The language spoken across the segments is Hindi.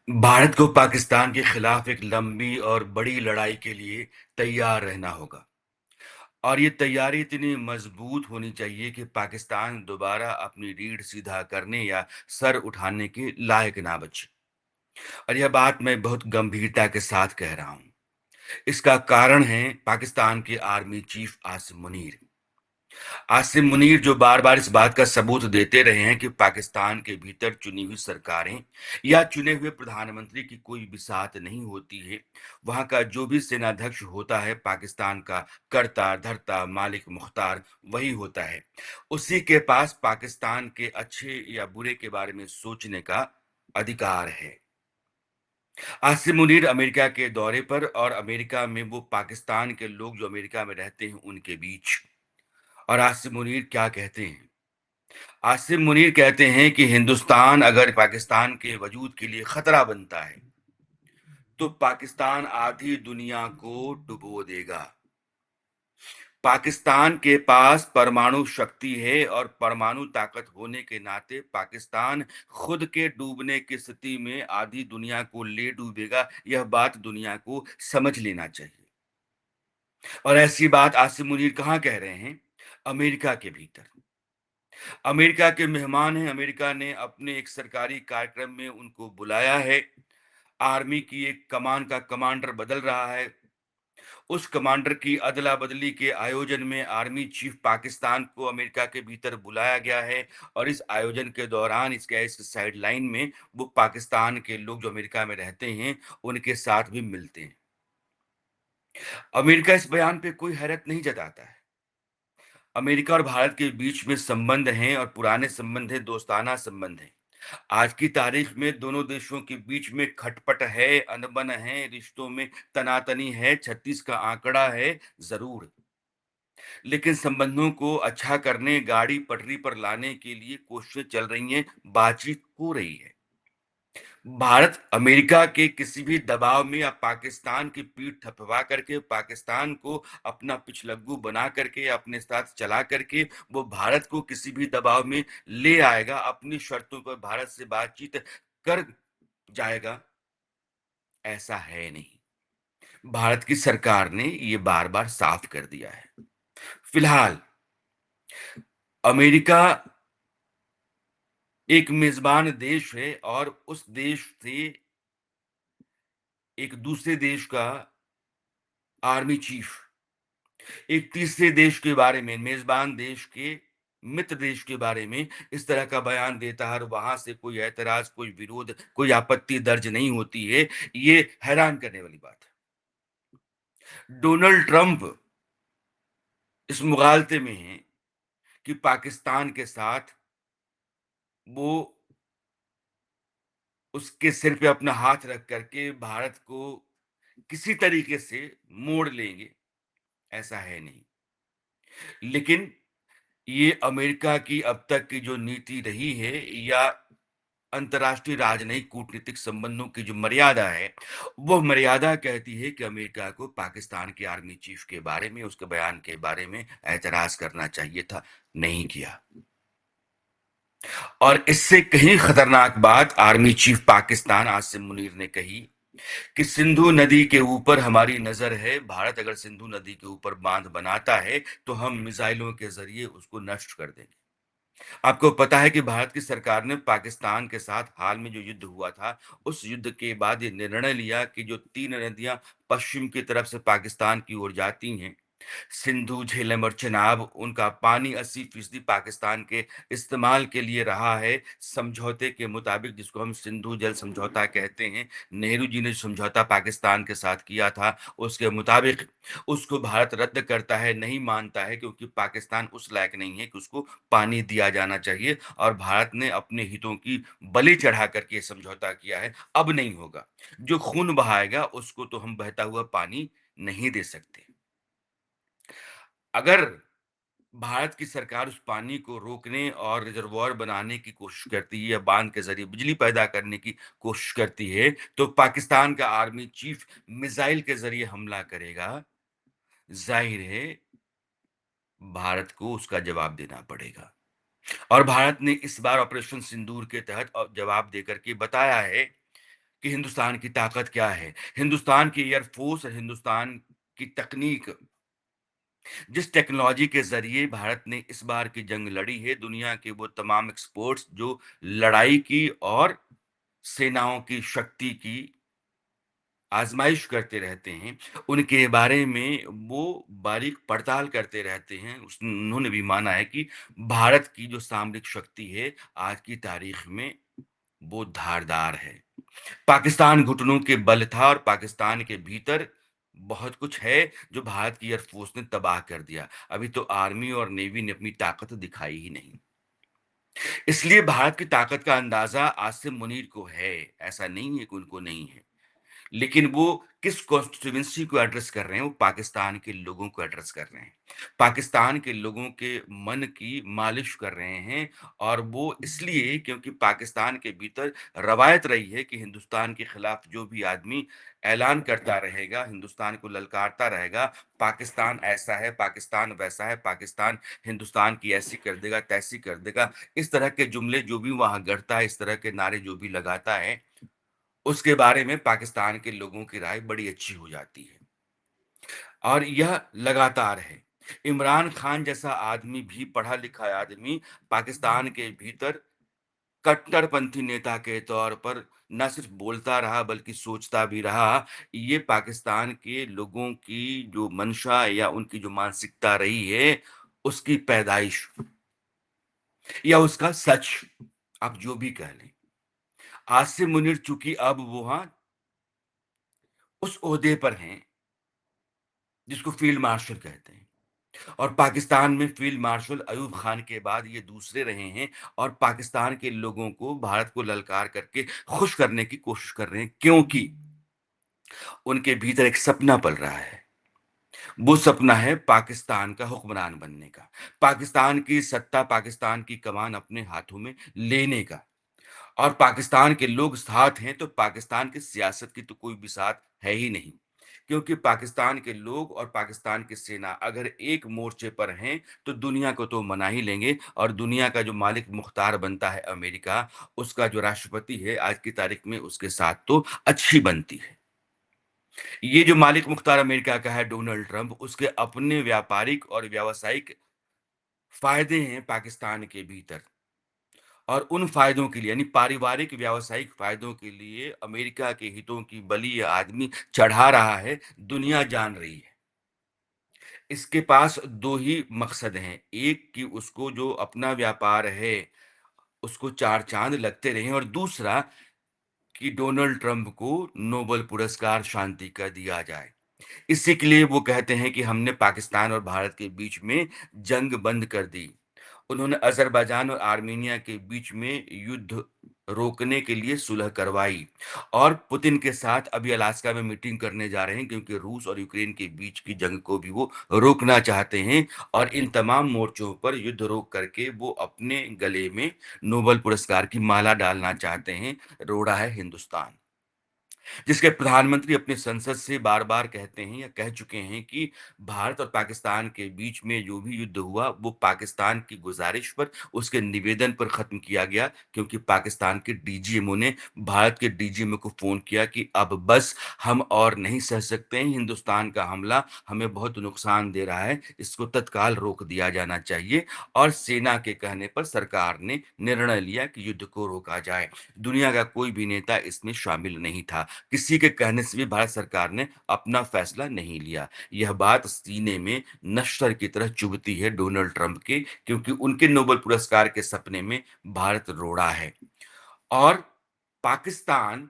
भारत को पाकिस्तान के खिलाफ एक लंबी और बड़ी लड़ाई के लिए तैयार रहना होगा और ये तैयारी इतनी मजबूत होनी चाहिए कि पाकिस्तान दोबारा अपनी रीढ़ सीधा करने या सर उठाने के लायक ना बचे। और यह बात मैं बहुत गंभीरता के साथ कह रहा हूं। इसका कारण है पाकिस्तान के आर्मी चीफ आसिम मुनीर। आसिम मुनीर जो बार-बार इस बात का सबूत देते रहे हैं कि पाकिस्तान के भीतर चुनी हुई सरकारें या चुने हुए प्रधानमंत्री की कोई बिसात नहीं होती है। वहाँ का जो भी सेनाध्यक्ष होता है, पाकिस्तान का कर्ता, धर्ता, मालिक मुख्तार वही होता है। उसी के पास पाकिस्तान के अच्छे या बुरे के बारे में सोचने का अधिकार है। आसिम मुनीर अमेरिका के दौरे पर और अमेरिका में वो पाकिस्तान के लोग जो अमेरिका में रहते हैं उनके बीच। और आसिम मुनीर क्या कहते हैं? आसिम मुनीर कहते हैं कि हिंदुस्तान अगर पाकिस्तान के वजूद के लिए खतरा बनता है, तो पाकिस्तान आधी दुनिया को डुबो देगा। पाकिस्तान के पास परमाणु शक्ति है और परमाणु ताकत होने के नाते पाकिस्तान खुद के डूबने की स्थिति में आधी दुनिया को ले डूबेगा। यह बात दुनिया को समझ लेना चाहिए। और ऐसी बात आसिम मुनीर कहाँ कह रहे हैं? अमेरिका के भीतर। अमेरिका के मेहमान हैं। अमेरिका ने अपने एक सरकारी कार्यक्रम में उनको बुलाया है। आर्मी की एक कमान का कमांडर बदल रहा है। उस कमांडर की अदला-बदली के आयोजन में आर्मी चीफ पाकिस्तान को अमेरिका के भीतर बुलाया गया है और इस आयोजन के दौरान इसके इस साइड लाइन में वो पाकिस्तान के लोग जो अमेरिका में रहते हैं, उनके साथ भी मिलते हैं। अमेरिका इस बयान पे कोई हैरत नहीं जताता है। अमेरिका और भारत के बीच में संबंध हैं और पुराने संबंध हैं, दोस्ताना संबंध हैं। आज की तारीख में दोनों देशों के बीच में खटपट है, अनबन है, रिश्तों में तनातनी है, 36 का आंकड़ा है, ज़रूर। लेकिन संबंधों को अच्छा करने, गाड़ी पटरी पर लाने के लिए कोशिशें चल रही हैं, बातचीत हो रही है। भारत अमेरिका के किसी भी दबाव में या पाकिस्तान की पीठ थपथपा करके, पाकिस्तान को अपना पिछलग्गू बना करके, अपने साथ चला करके, वो भारत को किसी भी दबाव में ले आएगा, अपनी शर्तों पर भारत से बातचीत कर जाएगा, ऐसा है नहीं। भारत की सरकार ने ये बार-बार साफ कर दिया है। फिलहाल अमेरिका एक मेज़बान देश है और उस देश से एक दूसरे देश का आर्मी चीफ एक तीसरे देश के बारे में, मेज़बान देश के मित्र देश के बारे में इस तरह का बयान देता है और वहाँ से कोई ऐतराज़, कोई विरोध, कोई आपत्ति दर्ज नहीं होती है, ये हैरान करने वाली बात है। डोनाल्ड ट्रंप इस मुगालते में हैं कि पाकिस्तान के साथ वो उसके सिर पे अपना हाथ रख कर के भारत को किसी तरीके से मोड़ लेंगे, ऐसा है नहीं। लेकिन ये अमेरिका की अब तक की जो नीति रही है या अंतर्राष्ट्रीय राजनयिक कूटनीतिक संबंधों की जो मर्यादा है, वो मर्यादा कहती है कि अमेरिका को पाकिस्तान के आर्मी चीफ के बारे में, उसके बयान के बारे में ऐतराज़ करना चाहिए था, नहीं किया। और इससे कहीं खतरनाक बात आर्मी चीफ पाकिस्तान आसिम मुनीर ने कही कि सिंधु नदी के ऊपर हमारी नजर है। भारत अगर सिंधु नदी के ऊपर बांध बनाता है तो हम मिसाइलों के जरिए उसको नष्ट कर देंगे। आपको पता है कि भारत की सरकार ने पाकिस्तान के साथ हाल में जो युद्ध हुआ था, उस युद्ध के बाद ये निर्णय लिया कि जो 3 नदियां पश्चिम की तरफ से पाकिस्तान की ओर जाती हैं, सिंधु, झेलम और चेनाब, उनका पानी 80% पाकिस्तान के इस्तेमाल के लिए रहा है। समझौते के मुताबिक जिसको हम सिंधु जल समझौता कहते हैं, नेहरू जी ने समझौता पाकिस्तान के साथ किया था, उसके मुताबिक उसको भारत रद्द करता है, नहीं मानता है क्योंकि पाकिस्तान उस लायक नहीं है कि उसको पानी दिया जाना चाहिए और भारत ने अपने हितों की बलि चढ़ा करके ये समझौता किया है। अब नहीं होगा। जो खून बहाएगा उसको तो हम बहता हुआ पानी नहीं दे सकते। अगर भारत की सरकार उस पानी को रोकने और रिजर्वॉयर बनाने की कोशिश करती है या बांध के ज़रिए बिजली पैदा करने की कोशिश करती है, तो पाकिस्तान का आर्मी चीफ मिसाइल के ज़रिए हमला करेगा। ज़ाहिर है भारत को उसका जवाब देना पड़ेगा। और भारत ने इस बार ऑपरेशन सिंदूर के तहत जवाब देकर के बताया है कि हिंदुस्तान की ताकत क्या है। हिंदुस्तान की एयर फ़ोर्स और हिंदुस्तान की तकनीक, जिस टेक्नोलॉजी के ज़रिए भारत ने इस बार की जंग लड़ी है, दुनिया के वो तमाम एक्सपर्ट्स जो लड़ाई की और सेनाओं की शक्ति की आज़माइश करते रहते हैं, उनके बारे में वो बारीक पड़ताल करते रहते हैं। उन्होंने भी माना है कि भारत की जो सामरिक शक्ति है, आज की तारीख में वो धारदार है। पाकिस्तान घुटनों के बल था और पाकिस्तान के भीतर बहुत कुछ है जो भारत की एयर फ़ोर्स ने तबाह कर दिया। अभी तो आर्मी और नेवी ने अपनी ताकत दिखाई ही नहीं। इसलिए भारत की ताकत का अंदाज़ा आसिम मुनीर को है, ऐसा नहीं है कि उनको नहीं है। लेकिन वो किस कॉन्स्टिट्यूएंसी को एड्रेस कर रहे हैं, वो पाकिस्तान के लोगों को एड्रेस कर रहे हैं। पाकिस्तान के लोगों के मन की मालिश कर रहे हैं और वो इसलिए क्योंकि पाकिस्तान के भीतर रवायत रही है कि हिंदुस्तान के खिलाफ जो भी आदमी ऐलान करता रहेगा, हिंदुस्तान को ललकारता रहेगा, पाकिस्तान ऐसा है, पाकिस्तान वैसा है, पाकिस्तान हिंदुस्तान की ऐसी कर देगा, तैसी कर देगा। इस तरह के जुमले जो भी वहाँ गढ़ता है, इस तरह के नारे जो भी लगाता है, उसके बारे में पाकिस्तान के लोगों की राय बड़ी अच्छी हो जाती है और यह लगातार है। इमरान खान जैसा आदमी भी पढ़ा-लिखा आदमी पाकिस्तान के भीतर कट्टरपंथी नेता के तौर पर न सिर्फ बोलता रहा बल्कि सोचता भी रहा। ये पाकिस्तान के लोगों की जो मंशा या उनकी जो मानसिकता रही है, उसकी पैदाइश या उसका सच, आप जो भी कह लें। आसिम मुनीर चूँकि अब वो वहाँ उस ओहदे पर हैं जिसको फ़ील्ड मार्शल कहते हैं। और पाकिस्तान में फ़ील्ड मार्शल अयूब खान के बाद ये दूसरे रहे हैं और पाकिस्तान के लोगों को भारत को ललकार करके खुश करने की कोशिश कर रहे हैं क्योंकि उनके भीतर एक सपना पल रहा है। वो सपना है पाकिस्तान का हुक्मरान बनने का, पाकिस्तान की सत्ता, पाकिस्तान की कमान अपने हाथों में लेने का। और पाकिस्तान के लोग साथ हैं, तो पाकिस्तान की सियासत की तो कोई भी साथ है ही नहीं। क्योंकि पाकिस्तान के लोग और पाकिस्तान की सेना अगर एक मोर्चे पर हैं, तो दुनिया को तो मना ही लेंगे और दुनिया का जो मालिक मुख्तार बनता है अमेरिका, उसका जो राष्ट्रपति है, आज की तारीख में उसके साथ तो अच्छी बनती है। ये जो मालिक मुख्तार अमेरिका का है डोनाल्ड ट्रंप, उसके अपने व्यापारिक और व्यावसायिक फ़ायदे हैं पाकिस्तान के भीतर। और उन फ़ायदों के लिए यानी पारिवारिक व्यावसायिक फ़ायदों के लिए अमेरिका के हितों की बलि ये आदमी चढ़ा रहा है, दुनिया जान रही है। इसके पास 2 ही मकसद हैं, एक कि उसको जो अपना व्यापार है, उसको 4 चाँद लगते रहें और दूसरा कि डोनाल्ड ट्रंप को नोबेल पुरस्कार शांति का दिया जाए। इसी के लिए वो कहते हैं कि हमने पाकिस्तान और भारत के बीच में जंग बंद कर दी। उन्होंने अज़रबैजान और आर्मेनिया के बीच में युद्ध रोकने के लिए सुलह करवाई और पुतिन के साथ अभी अलास्का में मीटिंग करने जा रहे हैं क्योंकि रूस और यूक्रेन के बीच की जंग को भी वो रोकना चाहते हैं और इन तमाम मोर्चों पर युद्ध रोक करके वो अपने गले में नोबेल पुरस्कार की माला डालना चाहते हैं। रोड़ा है हिंदुस्तान। जिसके प्रधानमंत्री अपने संसद से बार-बार कहते हैं या कह चुके हैं कि भारत और पाकिस्तान के बीच में जो भी युद्ध हुआ, वो पाकिस्तान की गुज़ारिश पर, उसके निवेदन पर ख़त्म किया गया क्योंकि पाकिस्तान के डीजीएमओ ने भारत के डीजीएमओ को फ़ोन किया कि अब बस हम और नहीं सह सकते हैं, हिंदुस्तान का हमला हमें बहुत नुकसान दे रहा है, इसको तत्काल रोक दिया जाना चाहिए और सेना के कहने पर सरकार ने निर्णय लिया कि युद्ध को रोका जाए। दुनिया का कोई भी नेता इसमें शामिल नहीं था। किसी के कहने से भी भारत सरकार ने अपना फैसला नहीं लिया। यह बात सीने में नश्तर की तरह चुभती है डोनाल्ड ट्रंप के क्योंकि उनके नोबेल पुरस्कार के सपने में भारत रोड़ा है। और पाकिस्तान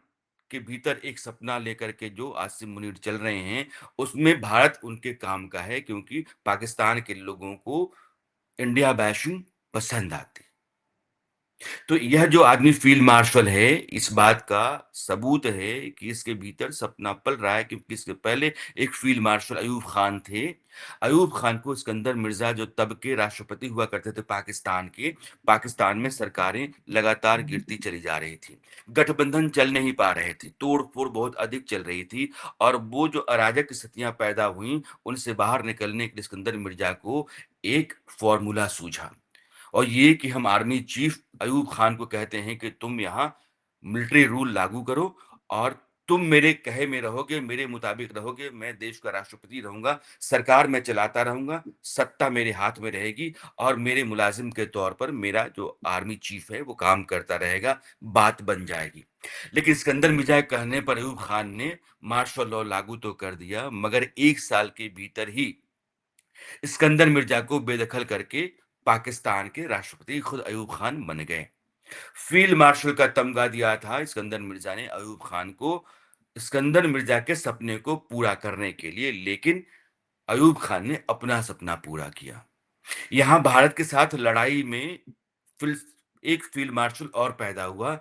के भीतर एक सपना लेकर के जो आसिम मुनीर चल रहे हैं, उसमें भारत उनके काम का है क्योंकि पाकिस्तान के लोगों को इंडिया बैशिंग पसंद आती है। तो यह जो आदमी फ़ील्ड मार्शल है, इस बात का सबूत है कि इसके भीतर सपना पल रहा है क्योंकि इसके पहले एक फ़ील्ड मार्शल अयूब खान थे। अयूब खान को सिकंदर मिर्ज़ा जो तब के राष्ट्रपति हुआ करते थे पाकिस्तान के, पाकिस्तान में सरकारें लगातार गिरती चली जा रही थी। गठबंधन चल नहीं पा रहे थे, तोड़-फोड़ बहुत अधिक चल रही थी और वो जो अराजक स्थितियाँ पैदा हुईं, उनसे बाहर निकलने के लिए सिकंदर मिर्ज़ा को एक फ़ॉर्मूला सूझा। और ये कि हम आर्मी चीफ अयूब खान को कहते हैं कि तुम यहाँ मिलिट्री रूल लागू करो और तुम मेरे कहे में रहोगे, मेरे मुताबिक रहोगे, मैं देश का राष्ट्रपति रहूँगा, सरकार मैं चलाता रहूँगा, सत्ता मेरे हाथ में रहेगी और मेरे मुलाज़िम के तौर पर मेरा जो आर्मी चीफ़ है, वो काम करता रहेगा, बात बन जाएगी। लेकिन सिकंदर मिर्ज़ा के कहने पर अयूब खान ने मार्शल लॉ लागू तो कर दिया, मगर 1 साल के भीतर ही सिकंदर मिर्ज़ा को बेदखल करके पाकिस्तान के राष्ट्रपति खुद अयूब खान बन गए। फील्ड मार्शल का तमगा दिया था सिकंदर मिर्जा ने अयूब खान को, सिकंदर मिर्जा के सपने को पूरा करने के लिए, लेकिन अयूब खान ने अपना सपना पूरा किया। यहाँ भारत के साथ लड़ाई में फिल एक फील्ड मार्शल और पैदा हुआ,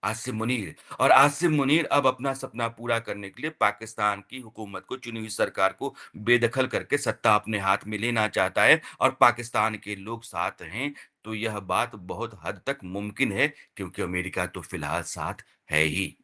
आसिम मुनीर। और आसिम मुनीर अब अपना सपना पूरा करने के लिए पाकिस्तान की हुकूमत को, चुनी हुई सरकार को बेदखल करके सत्ता अपने हाथ में लेना चाहता है और पाकिस्तान के लोग साथ हैं, तो यह बात बहुत हद तक मुमकिन है क्योंकि अमेरिका तो फिलहाल साथ है ही।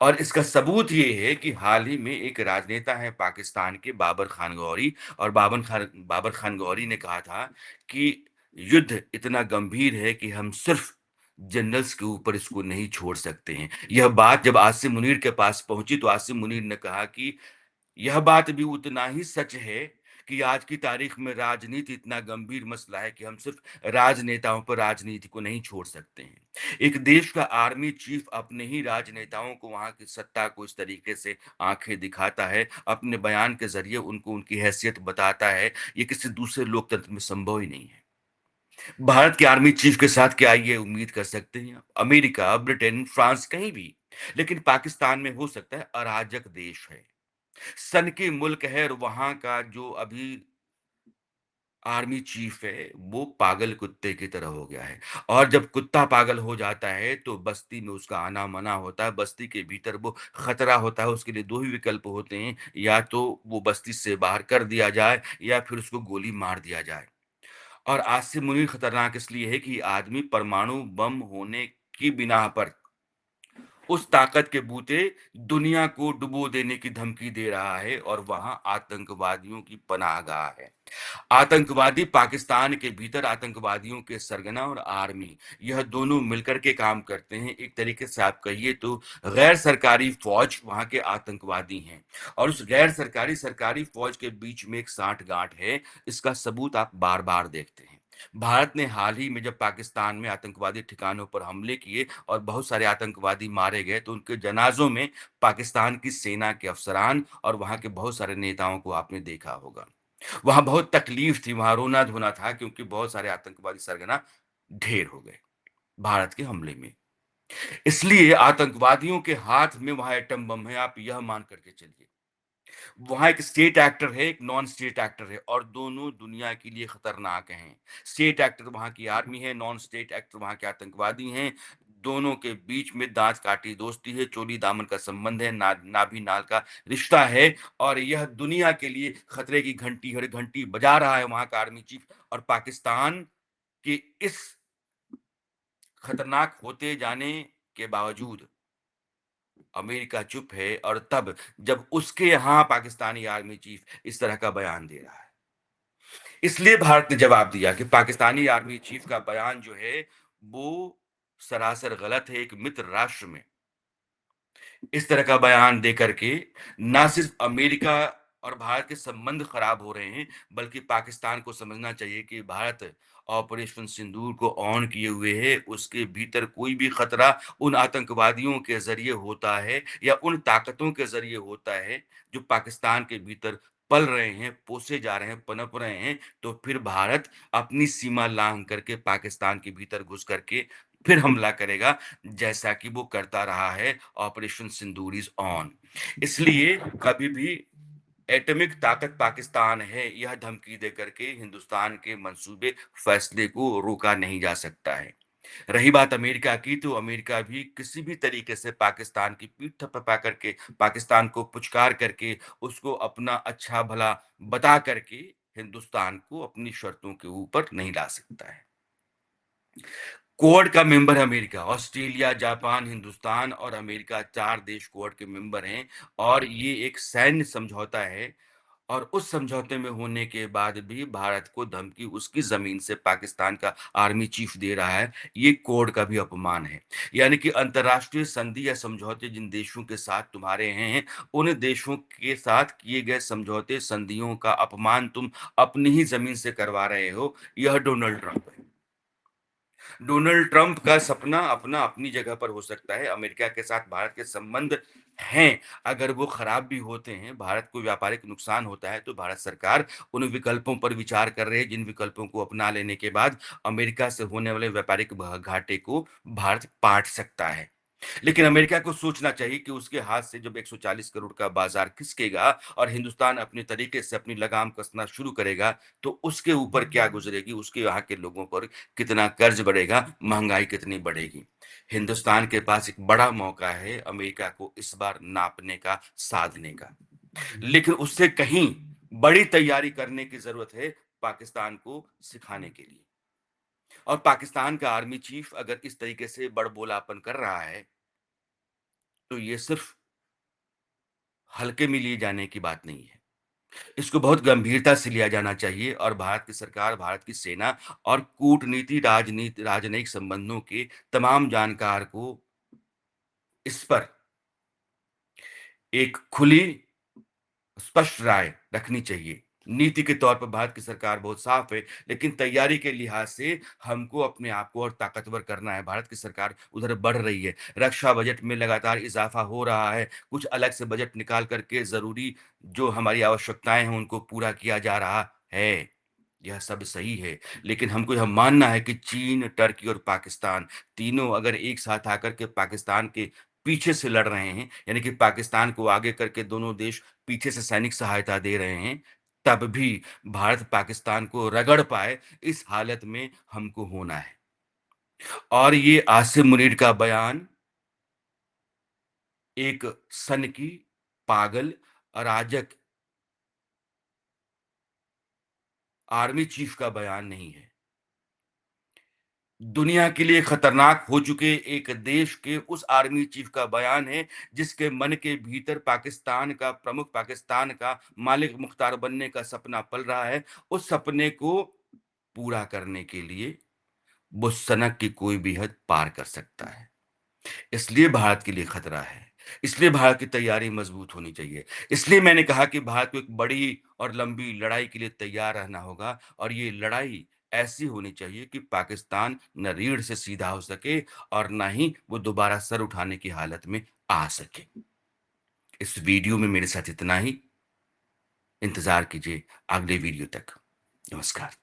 और इसका सबूत ये है कि हाल ही में एक राजनेता है पाकिस्तान के, बाबर खान गौहरी, और बाबर खान गौहरी ने कहा था कि युद्ध इतना गंभीर है कि हम सिर्फ जनरल्स के ऊपर इसको नहीं छोड़ सकते हैं। यह बात जब आसिम मुनीर के पास पहुंची तो आसिम मुनीर ने कहा कि यह बात भी उतना ही सच है कि आज की तारीख में राजनीति इतना गंभीर मसला है कि हम सिर्फ राजनेताओं पर राजनीति को नहीं छोड़ सकते हैं। एक देश का आर्मी चीफ अपने ही राजनेताओं को, वहां की सत्ता को इस तरीके से आंखें दिखाता है, अपने बयान के जरिए उनको उनकी हैसियत बताता है, ये किसी दूसरे लोकतंत्र में संभव ही नहीं है। भारत के आर्मी चीफ के साथ क्या ये उम्मीद कर सकते हैं आप? अमेरिका, ब्रिटेन, फ्रांस, कहीं भी। लेकिन पाकिस्तान में हो सकता है अराजक देश है, सन के मुल्क है, और वहाँ का जो अभी आर्मी चीफ है, वो पागल कुत्ते की तरह हो गया है। और जब कुत्ता पागल हो जाता है, तो बस्ती में उसका आना मना होता है, बस्ती के भीतर वो खतरा होता है, उसके लिए 2 ही विकल्प होते हैं, या तो वो बस्ती से बाहर कर दिया जाए या फिर उसको गोली मार दिया जाए। और आज से मुनीर खतरनाक इसलिए है कि ये आदमी परमाणु बम होने की बिना पर उस ताकत के बूते दुनिया को डुबो देने की धमकी दे रहा है, और वहां आतंकवादियों की पनाहगाह है। आतंकवादी पाकिस्तान के भीतर आतंकवादियों के सरगना और आर्मी, यह दोनों मिलकर के काम करते हैं। एक तरीके से आप कहिए तो गैर सरकारी फौज वहां के आतंकवादी हैं, और उस गैर सरकारी सरकारी फौज के बीच में एक साठ गांठ है। इसका सबूत आप बार बार देखते हैं। भारत ने हाल ही में जब पाकिस्तान में आतंकवादी ठिकानों पर हमले किए और बहुत सारे आतंकवादी मारे गए, तो उनके जनाजों में पाकिस्तान की सेना के अफसरान और वहां के बहुत सारे नेताओं को आपने देखा होगा। वहाँ बहुत तकलीफ थी, वहाँ रोना-धोना था क्योंकि बहुत सारे आतंकवादी सरगना ढेर हो गए भारत के हमले में। इसलिए आतंकवादियों के हाथ में वहाँ एटम बम है, आप यह मान कर के चलिए। वहाँ एक स्टेट एक्टर है, एक नॉन स्टेट एक्टर है, और दोनों दुनिया के लिए खतरनाक हैं। स्टेट एक्टर वहाँ की आर्मी है, नॉन स्टेट एक्टर वहाँ के आतंकवादी हैं। दोनों के बीच में दाँत काटी दोस्ती है, चोली दामन का संबंध है, नाभी-नाल का रिश्ता है, और यह दुनिया के लिए खतरे की घंटी, हर घंटी बजा रहा है वहाँ का आर्मी चीफ। और पाकिस्तान के इस खतरनाक होते जाने के बावजूद अमेरिका चुप है, और तब जब उसके यहाँ पाकिस्तानी आर्मी चीफ इस तरह का बयान दे रहा है। इसलिए भारत ने जवाब दिया कि पाकिस्तानी आर्मी चीफ का बयान जो है, वो सरासर गलत है। एक मित्र राष्ट्र में इस तरह का बयान दे करके ना सिर्फ अमेरिका और भारत के संबंध खराब हो रहे हैं, बल्कि पाकिस्तान को समझना चाहिए कि भारत ऑपरेशन सिंदूर को ऑन किए हुए है। उसके भीतर कोई भी खतरा उन आतंकवादियों के ज़रिए होता है या उन ताकतों के ज़रिए होता है, जो पाकिस्तान के भीतर पल रहे हैं, पोसे जा रहे हैं, पनप रहे हैं, तो फिर भारत अपनी सीमा लांघ करके पाकिस्तान के भीतर घुस करके फिर हमला करेगा, जैसा कि वो करता रहा है। Operation Sindoor is on. इसलिए कभी भी एटॉमिक ताकत पाकिस्तान है, यह धमकी दे करके हिंदुस्तान के मंसूबे फैसले को रोका नहीं जा सकता है। रही बात अमेरिका की, तो अमेरिका भी किसी भी तरीके से पाकिस्तान की पीठ थपथपा करके, पाकिस्तान को पुचकार करके, उसको अपना अच्छा भला बता करके हिंदुस्तान को अपनी शर्तों के ऊपर नहीं ला सकता है। क्वाड का मेंबर है अमेरिका, ऑस्ट्रेलिया, जापान, हिंदुस्तान और अमेरिका, 4 देश क्वाड के मेंबर हैं, और ये एक सैन्य समझौता है। और उस समझौते में होने के बाद भी भारत को धमकी उसकी ज़मीन से पाकिस्तान का आर्मी चीफ दे रहा है, ये कोड का भी अपमान है। यानी कि अंतर्राष्ट्रीय संधि या समझौते जिन देशों के साथ तुम्हारे हैं, उन देशों के साथ किए गए समझौते, संधियों का अपमान तुम अपनी ही ज़मीन से करवा रहे हो, यह डोनाल्ड ट्रंप है। डोनाल्ड ट्रंप का सपना अपना अपनी जगह पर हो सकता है। अमेरिका के साथ भारत के संबंध हैं, अगर वो खराब भी होते हैं, भारत को व्यापारिक नुकसान होता है, तो भारत सरकार उन विकल्पों पर विचार कर रही है, जिन विकल्पों को अपना लेने के बाद अमेरिका से होने वाले व्यापारिक घाटे को भारत पाट सकता है। लेकिन अमेरिका को सोचना चाहिए कि उसके हाथ से जब 140 करोड़ का बाजार खिसकेगा और हिंदुस्तान अपने तरीके से अपनी लगाम कसना शुरू करेगा, तो उसके ऊपर क्या गुजरेगी, उसके यहाँ के लोगों पर कितना कर्ज बढ़ेगा, महंगाई कितनी बढ़ेगी। हिंदुस्तान के पास एक बड़ा मौका है अमेरिका को इस बार नापने का, साधने का। लेकिन उससे कहीं बड़ी तैयारी करने की जरूरत है पाकिस्तान को सिखाने के लिए। और पाकिस्तान का आर्मी चीफ अगर इस तरीके से बड़बोलापन कर रहा है, तो ये सिर्फ हल्के में लिए जाने की बात नहीं है। इसको बहुत गंभीरता से लिया जाना चाहिए और भारत की सरकार, भारत की सेना और कूटनीति, राजनयिक संबंधों के तमाम जानकार को इस पर एक खुली, स्पष्ट राय रखनी चाहिए। नीति के तौर पर भारत की सरकार बहुत साफ है, लेकिन तैयारी के लिहाज से हमको अपने आप को और ताकतवर करना है। भारत की सरकार उधर बढ़ रही है। रक्षा बजट में लगातार इज़ाफ़ा हो रहा है। कुछ अलग से बजट निकाल कर के ज़रूरी जो हमारी आवश्यकताएँ हैं, उनको पूरा किया जा रहा है। यह सब सही है, लेकिन हमको यह मानना है कि चीन, टर्की और पाकिस्तान तीनों अगर एक साथ आकर के पाकिस्तान के पीछे से लड़ रहे हैं, यानी कि पाकिस्तान को आगे करके दोनों देश पीछे से सैनिक सहायता दे रहे हैं, तब भी भारत पाकिस्तान को रगड़ पाए, इस हालत में हमको होना है। और ये आसिम मुनीर का बयान एक सनकी, पागल, अराजक आर्मी चीफ का बयान नहीं है। दुनिया के लिए खतरनाक हो चुके एक देश के उस आर्मी चीफ का बयान है, जिसके मन के भीतर पाकिस्तान का प्रमुख, पाकिस्तान का मालिक मुख्तार बनने का सपना पल रहा है। उस सपने को पूरा करने के लिए वो सनक की कोई भी हद पार कर सकता है। इसलिए भारत के लिए खतरा है। इसलिए भारत की तैयारी मजबूत होनी चाहिए। इसलिए मैंने कहा कि भारत को एक बड़ी और लंबी लड़ाई के लिए तैयार रहना होगा और ये लड़ाई ऐसी होनी चाहिए कि पाकिस्तान न रीढ़ से सीधा हो सके और ना ही वो दोबारा सर उठाने की हालत में आ सके। इस वीडियो में मेरे साथ इतना ही। इंतज़ार कीजिए अगले वीडियो तक। नमस्कार।